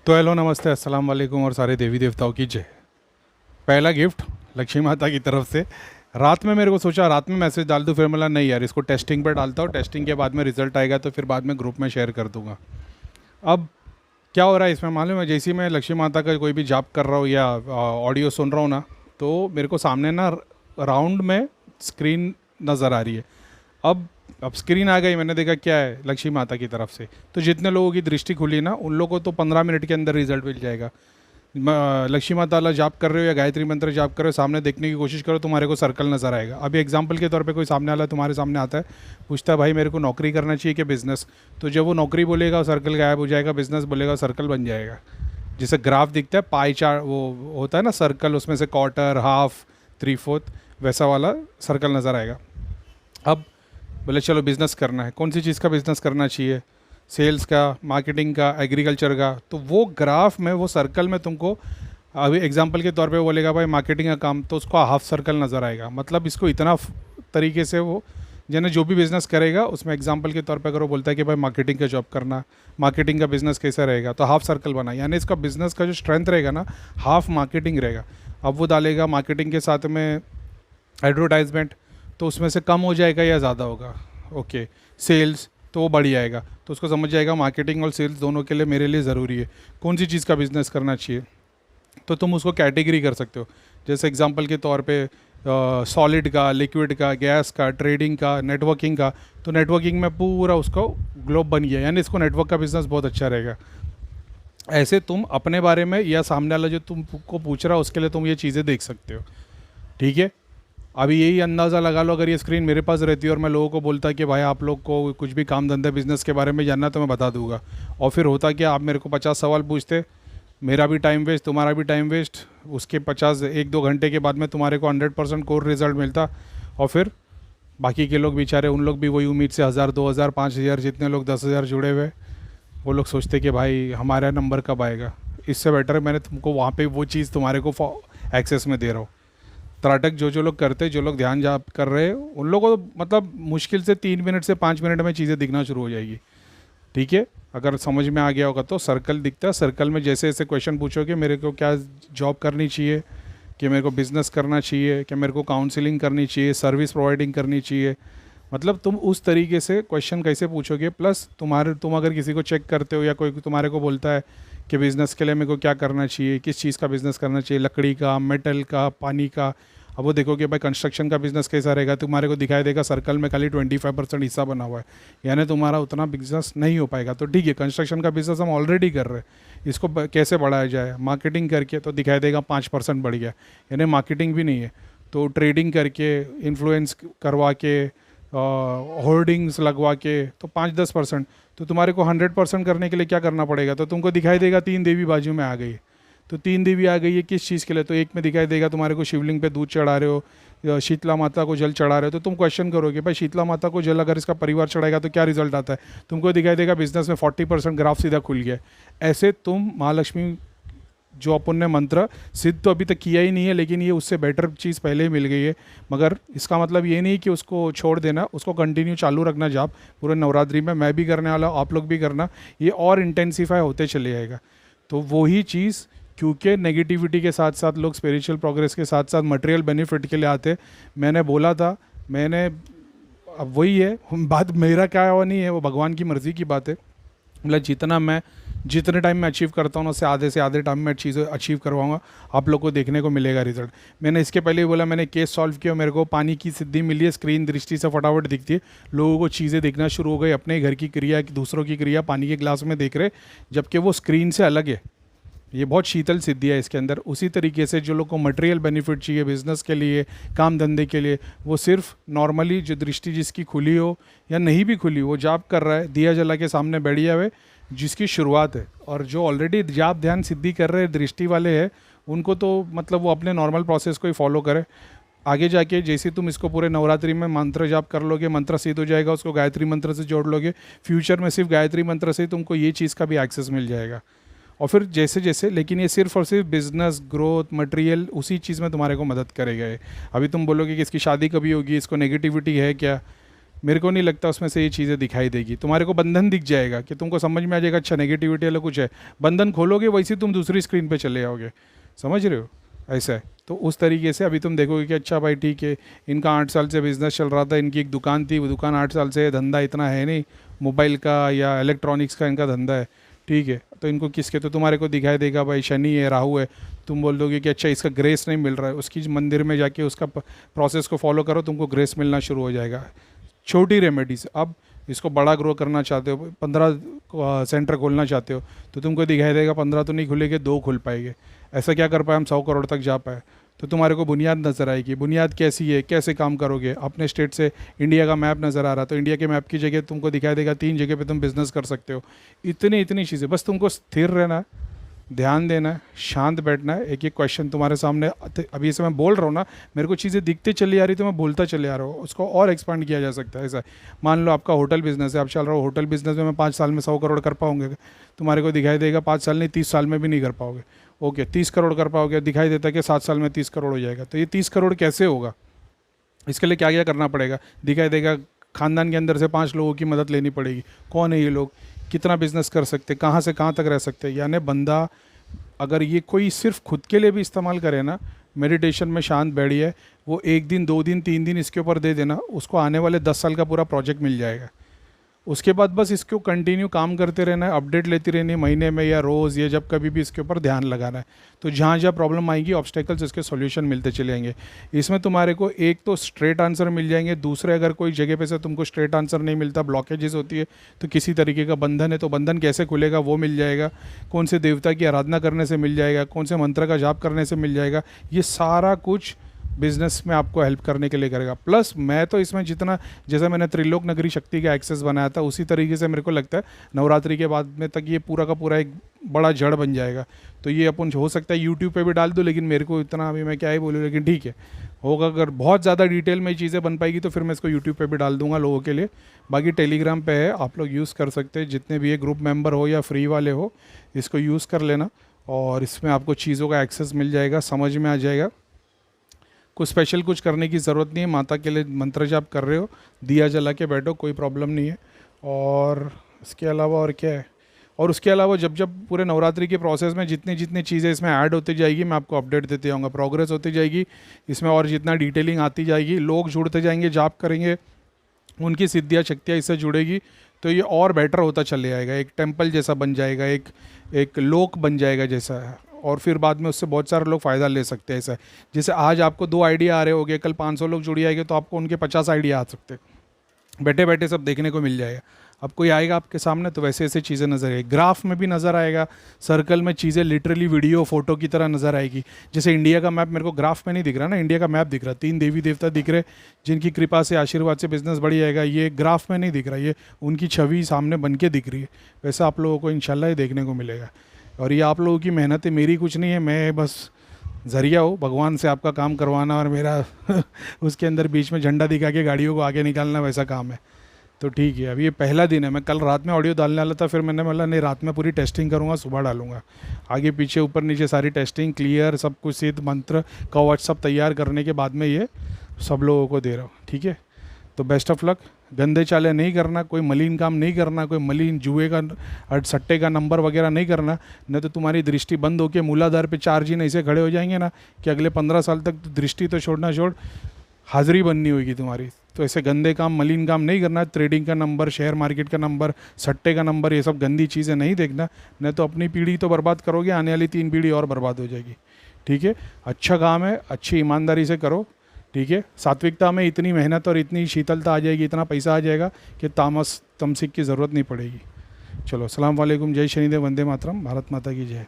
तो हेलो, नमस्ते, अस्सलाम वालेकुम और सारे देवी देवताओं की जय। पहला गिफ्ट लक्ष्मी माता की तरफ से। रात में मेरे को सोचा रात में मैसेज डाल दूँ, फिर मिला नहीं यार, इसको टेस्टिंग पर डालता हूँ, टेस्टिंग के बाद में रिजल्ट आएगा तो फिर बाद में ग्रुप में शेयर कर दूंगा। अब क्या हो रहा है इसमें मालूम है, जैसे ही मैं लक्ष्मी माता का कोई भी जाप कर रहा हूँ या ऑडियो सुन रहा हूँ ना, तो मेरे को सामने ना राउंड में स्क्रीन नज़र आ रही है। अब स्क्रीन आ गई, मैंने देखा क्या है, लक्ष्मी माता की तरफ से। तो जितने लोगों की दृष्टि खुली ना, उन लोगों को तो 15 मिनट के अंदर रिजल्ट मिल जाएगा। लक्ष्मी माता वाला जाप कर रहे हो या गायत्री मंत्र जाप कर रहे हो, सामने देखने की कोशिश करो, तुम्हारे को सर्कल नज़र आएगा। अभी एग्जांपल के तौर पे कोई सामने वाला तुम्हारे सामने आता है, पूछता है भाई मेरे को नौकरी करना चाहिए कि बिजनेस। तो जब वो नौकरी बोलेगा सर्कल गायब हो जाएगा, बिजनेस बोलेगा सर्कल बन जाएगा। जैसे ग्राफ दिखता है, पाई चार्ट वो होता है ना सर्कल, उसमें से क्वार्टर, हाफ, थ्री फोर्थ, वैसा वाला सर्कल नज़र आएगा। अब बोले चलो बिज़नेस करना है, कौन सी चीज़ का बिज़नेस करना चाहिए, सेल्स का, मार्केटिंग का, एग्रीकल्चर का। तो वो ग्राफ में, वो सर्कल में तुमको अभी एग्जांपल के तौर पे बोलेगा भाई मार्केटिंग का काम, तो उसको हाफ सर्कल नज़र आएगा। मतलब इसको इतना तरीके से वो जने जो भी बिज़नेस करेगा उसमें एग्जांपल के तौर पे अगर वो बोलता है कि भाई मार्केटिंग का जॉब करना, मार्केटिंग का बिज़नेस कैसा रहेगा, तो हाफ सर्कल बना, यानी इसका बिज़नेस का जो स्ट्रेंथ रहेगा ना, हाफ मार्केटिंग रहेगा। अब वो डालेगा मार्केटिंग के साथ में एडवर्टाइजमेंट, तो उसमें से कम हो जाएगा या ज़्यादा होगा। ओके, सेल्स तो वो बढ़ जाएगा, तो उसको समझ जाएगा मार्केटिंग और सेल्स दोनों के लिए मेरे लिए ज़रूरी है, कौन सी चीज़ का बिज़नेस करना चाहिए। तो तुम उसको कैटेगरी कर सकते हो, जैसे एग्जांपल के तौर पे सॉलिड का, लिक्विड का, गैस का, ट्रेडिंग का, नेटवर्किंग का। तो नेटवर्किंग में पूरा उसको ग्लोब बन गया, यानी इसको नेटवर्क का बिज़नेस बहुत अच्छा रहेगा। ऐसे तुम अपने बारे में या सामने वाला जो तुमको पूछ रहा है उसके लिए तुम ये चीज़ें देख सकते हो। ठीक है, अभी यही अंदाज़ा लगा लो, अगर ये स्क्रीन मेरे पास रहती और मैं लोगों को बोलता कि भाई आप लोग को कुछ भी काम धंधे बिजनेस के बारे में जानना तो मैं बता दूंगा, और फिर होता कि आप मेरे को 50 सवाल पूछते, मेरा भी टाइम वेस्ट, तुम्हारा भी टाइम वेस्ट, उसके 1-2 घंटे के बाद में तुम्हारे को 100% कोर रिजल्ट मिलता। और फिर बाकी के लोग बेचारे, उन लोग भी वही उम्मीद से 1000, 2000, 5000, जितने लोग 10,000 जुड़े हुए, वो लोग सोचते कि भाई हमारा नंबर कब आएगा। इससे बेटर मैंने तुमको वहाँ पे वो चीज़ तुम्हारे को एक्सेस में दे रहा हूँ। त्राटक जो लोग करते, जो लोग ध्यान जाप कर रहे हैं, उन लोगों को मतलब मुश्किल से 3 मिनट से 5 मिनट में चीज़ें दिखना शुरू हो जाएगी। ठीक है, अगर समझ में आ गया होगा तो सर्कल दिखता है, सर्कल में जैसे जैसे क्वेश्चन पूछोगे मेरे को क्या जॉब करनी चाहिए, कि मेरे को बिज़नेस करना चाहिए, कि मेरे को काउंसलिंग करनी चाहिए, सर्विस प्रोवाइडिंग करनी चाहिए, मतलब तुम उस तरीके से क्वेश्चन कैसे पूछोगे। प्लस तुम अगर किसी को चेक करते हो या कोई तुम्हारे को बोलता है कि बिज़नेस के लिए मेरे को क्या करना चाहिए, किस चीज़ का बिज़नेस करना चाहिए, लकड़ी का, मेटल का, पानी का। अब वो देखो कि भाई कंस्ट्रक्शन का बिज़नेस कैसा रहेगा, तुम्हारे को दिखाई देगा सर्कल में खाली 25% हिस्सा बना हुआ है, यानी तुम्हारा उतना बिजनेस नहीं हो पाएगा। तो ठीक है, कंस्ट्रक्शन का बिज़नेस हम ऑलरेडी कर रहे हैं, इसको कैसे बढ़ाया जाए, मार्केटिंग करके तो दिखाई देगा 5% बढ़ गया, यानी मार्केटिंग भी नहीं है। तो ट्रेडिंग करके, इन्फ्लुएंस करवा के, होर्डिंग्स लगवा के, तो 5-10%। तो तुम्हारे को 100% करने के लिए क्या करना पड़ेगा, तो तुमको दिखाई देगा 3 देवी बाजू में आ गई है। तो 3 देवी आ गई है किस चीज़ के लिए, तो एक में दिखाई देगा तुम्हारे को शिवलिंग पे दूध चढ़ा रहे हो या शीतला माता को जल चढ़ा रहे हो। तो तुम क्वेश्चन करोगे भाई शीतला माता को जल अगर इसका परिवार चढ़ाएगा तो क्या रिजल्ट आता है, तुमको दिखाई देगा बिजनेस में 40% ग्राफ सीधा खुल गया है। ऐसे तुम महालक्ष्मी जो अपन ने मंत्र सिद्ध तो अभी तक किया ही नहीं है, लेकिन ये उससे बेटर चीज़ पहले ही मिल गई है। मगर इसका मतलब ये नहीं कि उसको छोड़ देना, उसको कंटिन्यू चालू रखना जाप पूरे नवरात्रि में। मैं भी करने वाला हूँ, आप लोग भी करना, ये और इंटेंसीफाई होते चले जाएगा। तो वही चीज़, क्योंकि नेगेटिविटी के साथ साथ लोग स्पिरिचुअल प्रोग्रेस के साथ साथ मटेरियल बेनिफिट के लिए आते। मैंने बोला था, मैंने, अब वही है बात, मेरा क्या हुआ नहीं है, वो भगवान की मर्ज़ी की बात है। मतलब जितने टाइम में अचीव करता हूँ ना, उससे आधे से आधे टाइम में चीज़ें अचीव करवाऊंगा, आप लोग को देखने को मिलेगा रिजल्ट। मैंने इसके पहले भी बोला, मैंने केस सॉल्व किया, मेरे को पानी की सिद्धि मिली है, स्क्रीन दृष्टि से फटाफट दिखती है, लोगों को चीज़ें देखना शुरू हो गई, अपने घर की क्रिया, दूसरों की क्रिया पानी के गिलास में देख रहे, जबकि वो स्क्रीन से अलग है। ये बहुत शीतल सिद्धि है इसके अंदर। उसी तरीके से जो लोग को मटेरियल बेनिफिट चाहिए बिज़नेस के लिए, काम धंधे के लिए, वो सिर्फ नॉर्मली जो दृष्टि जिसकी खुली हो या नहीं भी खुली, वो जाप कर रहा है, दिया जला के सामने बैठिया हुए, जिसकी शुरुआत है। और जो ऑलरेडी जाप ध्यान सिद्धि कर रहे हैं, दृष्टि वाले हैं, उनको तो मतलब वो अपने नॉर्मल प्रोसेस को ही फॉलो करें। आगे जाके जैसे तुम इसको पूरे नवरात्रि में मंत्र जाप कर लोगे, मंत्र सिद्ध हो जाएगा, उसको गायत्री मंत्र से जोड़ लोगे, फ्यूचर में सिर्फ गायत्री मंत्र से तुमको ये चीज़ का भी एक्सेस मिल जाएगा। और फिर जैसे जैसे, लेकिन ये सिर्फ और सिर्फ बिजनेस ग्रोथ मटेरियल उसी चीज़ में तुम्हारे को मदद करेगा ये। अभी तुम बोलोगे कि इसकी शादी कभी होगी, इसको नेगेटिविटी है क्या, मेरे को नहीं लगता उसमें से ये चीज़ें दिखाई देगी। तुम्हारे को बंधन दिख जाएगा कि तुमको समझ में आ जाएगा अच्छा नेगेटिविटी वाला कुछ है, बंधन खोलोगे वैसे तुम दूसरी स्क्रीन पे चले जाओगे, समझ रहे हो, ऐसा है। तो उस तरीके से अभी तुम देखोगे कि अच्छा भाई ठीक है, इनका 8 साल से बिजनेस चल रहा था, इनकी एक दुकान थी, वो दुकान 8 साल से धंधा इतना है नहीं, मोबाइल का या इलेक्ट्रॉनिक्स का इनका धंधा है, ठीक है। तो इनको किसके, तो तुम्हारे को दिखाई देगा भाई शनि है, राहु है, तुम बोल दोगे कि अच्छा इसका ग्रेस नहीं मिल रहा है, उसकी मंदिर में जाके उसका प्रोसेस को फॉलो करो, तुमको ग्रेस मिलना शुरू हो जाएगा। छोटी रेमेडीज। अब इसको बड़ा ग्रो करना चाहते हो, 15 सेंटर खोलना चाहते हो, तो तुमको दिखाई देगा 15 तो नहीं खुलेंगे, 2 खुल पाएंगे। ऐसा क्या कर पाए हम 100 करोड़ तक जा पाए, तो तुम्हारे को बुनियाद नज़र आएगी, बुनियाद कैसी है, कैसे काम करोगे। अपने स्टेट से इंडिया का मैप नज़र आ रहा, तो इंडिया के मैप की जगह तुमको दिखाई देगा 3 जगह पे तुम बिज़नेस कर सकते हो। इतनी चीज़ें, बस तुमको स्थिर रहना है, ध्यान देना है, शांत बैठना है। एक एक क्वेश्चन तुम्हारे सामने, अभी इसे मैं बोल रहा हूँ ना, मेरे को चीज़ें दिखते चली आ रही तो मैं बोलता चले आ रहा हूँ, उसको और एक्सपांड किया जा सकता है। ऐसा मान लो आपका होटल बिजनेस है, आप चल रहा हो होटल बिजनेस में, मैं 5 साल में 100 करोड़ कर पाऊंगे, तुम्हारे को दिखाई देगा 5 साल नहीं 30 साल में भी नहीं कर पाओगे। ओके 30 करोड़ कर पाओगे, दिखाई देता है कि 7 साल में 30 करोड़ हो जाएगा। तो ये 30 करोड़ कैसे होगा, इसके लिए क्या क्या करना पड़ेगा, दिखाई देगा खानदान के अंदर से 5 लोगों की मदद लेनी पड़ेगी। कौन है ये लोग, कितना बिजनेस कर सकते, कहाँ से कहाँ तक रह सकते हैं। यानी बंदा अगर ये कोई सिर्फ खुद के लिए भी इस्तेमाल करे ना, मेडिटेशन में शांत बैठिए, वो 1 दिन 2 दिन 3 दिन इसके ऊपर दे देना, उसको आने वाले 10 साल का पूरा प्रोजेक्ट मिल जाएगा। उसके बाद बस इसको कंटिन्यू काम करते रहना है, अपडेट लेती रहनी है, महीने में या रोज़ या जब कभी भी इसके ऊपर ध्यान लगाना है। तो जहाँ जहाँ प्रॉब्लम आएगी ऑब्स्टेकल्स इसके सॉल्यूशन मिलते चले जाएंगे। इसमें तुम्हारे को एक तो स्ट्रेट आंसर मिल जाएंगे, दूसरे अगर कोई जगह पे से तुमको स्ट्रेट आंसर नहीं मिलता, ब्लॉकेजेस होती है, तो किसी तरीके का बंधन है, तो बंधन कैसे खुलेगा वो मिल जाएगा, कौन से देवता की आराधना करने से मिल जाएगा, कौन से मंत्र का जाप करने से मिल जाएगा। ये सारा कुछ बिजनेस में आपको हेल्प करने के लिए करेगा। प्लस मैं तो इसमें जितना, जैसे मैंने त्रिलोक नगरी शक्ति का एक्सेस बनाया था, उसी तरीके से मेरे को लगता है नवरात्रि के बाद में तक ये पूरा का पूरा एक बड़ा जड़ बन जाएगा। तो ये अपन हो सकता है यूट्यूब पे भी डाल दो, लेकिन मेरे को इतना अभी मैं क्या ही बोलूँ, लेकिन ठीक है होगा। अगर बहुत ज़्यादा डिटेल में चीज़ें बन पाएगी तो फिर मैं इसको यूट्यूब पे भी डाल दूंगा लोगों के लिए। बाकी टेलीग्राम पे है, आप लोग यूज़ कर सकते हैं, जितने भी ये ग्रुप मेंबर हो या फ्री वाले हो, इसको यूज़ कर लेना, और इसमें आपको चीज़ों का एक्सेस मिल जाएगा, समझ में आ जाएगा। कुछ स्पेशल कुछ करने की ज़रूरत नहीं है, माता के लिए मंत्र जाप कर रहे हो, दिया जला के बैठो, कोई प्रॉब्लम नहीं है। और इसके अलावा और क्या है, और उसके अलावा जब जब पूरे नवरात्रि के प्रोसेस में जितनी जितनी चीज़ें इसमें ऐड होती जाएगी, मैं आपको अपडेट देते जाऊँगा, प्रोग्रेस होती जाएगी इसमें, और जितना डिटेलिंग आती जाएगी, लोग जुड़ते जाएंगे, जाप करेंगे, उनकी सिद्धियाँ शक्तियाँ इससे जुड़ेगी, तो ये और बेटर होता चले जाएगा, एक टेम्पल जैसा बन जाएगा, एक लोक बन जाएगा जैसा है। और फिर बाद में उससे बहुत सारे लोग फ़ायदा ले सकते हैं। ऐसा है जैसे आज आपको 2 आइडिया आ रहे होंगे, कल 500 लोग जुड़ जाएंगे तो आपको उनके 50 आइडिया आ सकते हैं, बैठे बैठे सब देखने को मिल जाएगा। अब कोई आएगा आपके सामने तो वैसे ऐसे चीज़ें नज़र आएगी, ग्राफ में भी नज़र आएगा, सर्कल में चीज़ें लिटरली वीडियो फोटो की तरह नज़र आएगी। जैसे इंडिया का मैप मेरे को ग्राफ में नहीं दिख रहा ना, इंडिया का मैप दिख रहा, 3 देवी देवता दिख रहे, जिनकी कृपा से आशीर्वाद से बिजनेस बढ़ जाएगा। ये ग्राफ में नहीं दिख रहा, ये उनकी छवि सामने बन के दिख रही है। वैसा आप लोगों को इंशाल्लाह ये देखने को मिलेगा। और ये आप लोगों की मेहनत है, मेरी कुछ नहीं है, मैं बस ज़रिया हो भगवान से आपका काम करवाना, और मेरा उसके अंदर बीच में झंडा दिखा के गाड़ियों को आगे निकालना, वैसा काम है। तो ठीक है, अभी ये पहला दिन है, मैं कल रात में ऑडियो डालने वाला था, फिर मैंने बोला नहीं, रात में पूरी टेस्टिंग करूँगा, सुबह डालूंगा, आगे पीछे ऊपर नीचे सारी टेस्टिंग क्लियर, सब कुछ सिद्ध मंत्र कवच सब तैयार करने के बाद में ये सब लोगों को दे रहा हूँ। ठीक है, तो बेस्ट ऑफ लक। गंदे चाले नहीं करना, कोई मलिन काम नहीं करना, कोई मलिन जुए का सट्टे का नंबर वगैरह नहीं करना, नहीं तो तुम्हारी दृष्टि बंद होकर मूलाधार पे 4 जिन ऐसे खड़े हो जाएंगे ना कि अगले 15 साल तक दृष्टि तो छोड़ना छोड़, हाजिरी बननी होगी तुम्हारी। तो ऐसे गंदे काम मलिन काम नहीं करना, ट्रेडिंग का नंबर, शेयर मार्केट का नंबर, सट्टे का नंबर, ये सब गंदी चीज़ें नहीं देखना, नहीं तो अपनी पीढ़ी तो बर्बाद करोगे, आने वाली 3 पीढ़ी और बर्बाद हो जाएगी। ठीक है, अच्छा काम है, अच्छी ईमानदारी से करो। ठीक है, सात्विकता में इतनी मेहनत और इतनी शीतलता आ जाएगी, इतना पैसा आ जाएगा कि तामसिक की ज़रूरत नहीं पड़ेगी। चलो, अस्सलाम वालेकुम, जय शनिदेव, वंदे मातरम, भारत माता की जय।